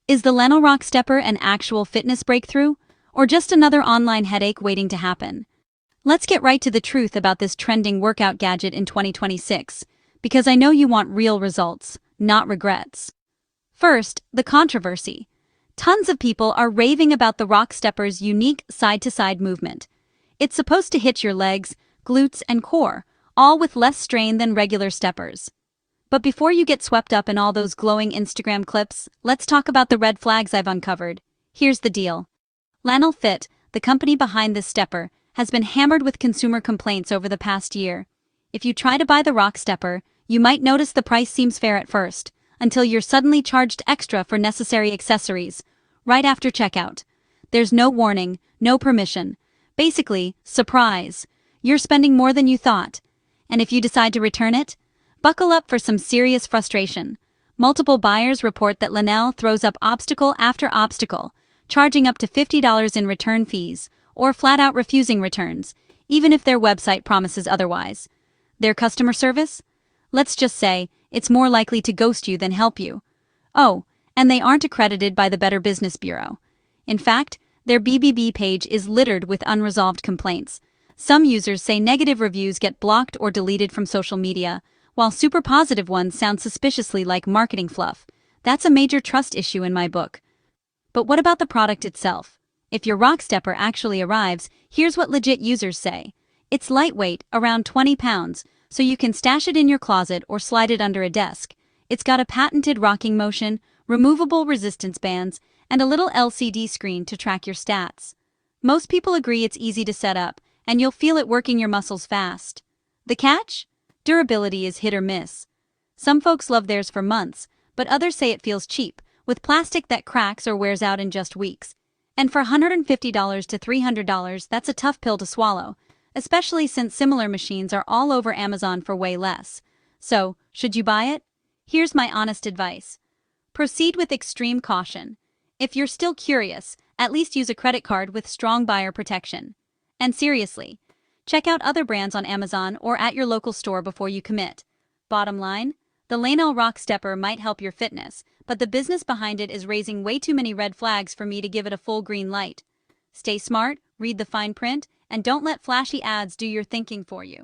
Is the Lhanel Rock Stepper an actual fitness breakthrough, or just another online headache waiting to happen? Let's get right to the truth about this trending workout gadget in 2026, because I know you want real results, not regrets. First, the controversy. Tons of people are raving about the Rock Stepper's unique side-to-side movement. It's supposed to hit your legs, glutes, and core, all with less strain than regular steppers. But before you get swept up in all those glowing Instagram clips, let's talk about the red flags I've uncovered. Here's the deal. Lhanel Fit, the company behind this stepper, has been hammered with consumer complaints over the past year. If you try to buy the Rock Stepper, you might notice the price seems fair at first, until you're suddenly charged extra for necessary accessories, right after checkout. There's no warning, no permission. Basically, surprise. You're spending more than you thought. And if you decide to return it, buckle up for some serious frustration. Multiple buyers report that Lhanel throws up obstacle after obstacle, charging up to $50 in return fees, or flat-out refusing returns, even if their website promises otherwise. Their customer service? Let's just say, it's more likely to ghost you than help you. Oh, and they aren't accredited by the Better Business Bureau. In fact, their BBB page is littered with unresolved complaints. Some users say negative reviews get blocked or deleted from social media, while super positive ones sound suspiciously like marketing fluff. That's a major trust issue in my book. But what about the product itself? If your Rock Stepper actually arrives, here's what legit users say. It's lightweight, around 20 pounds, so you can stash it in your closet or slide it under a desk. It's got a patented rocking motion, removable resistance bands, and a little LCD screen to track your stats. Most people agree it's easy to set up, and you'll feel it working your muscles fast. The catch? Durability is hit or miss. Some folks love theirs for months, but others say it feels cheap, with plastic that cracks or wears out in just weeks. And for $150 to $300, that's a tough pill to swallow, especially since similar machines are all over Amazon for way less. So, should you buy it? Here's my honest advice. Proceed with extreme caution. If you're still curious, at least use a credit card with strong buyer protection. And seriously, check out other brands on Amazon or at your local store before you commit. Bottom line, the Lhanel Rock Stepper might help your fitness, but the business behind it is raising way too many red flags for me to give it a full green light. Stay smart, read the fine print, and don't let flashy ads do your thinking for you.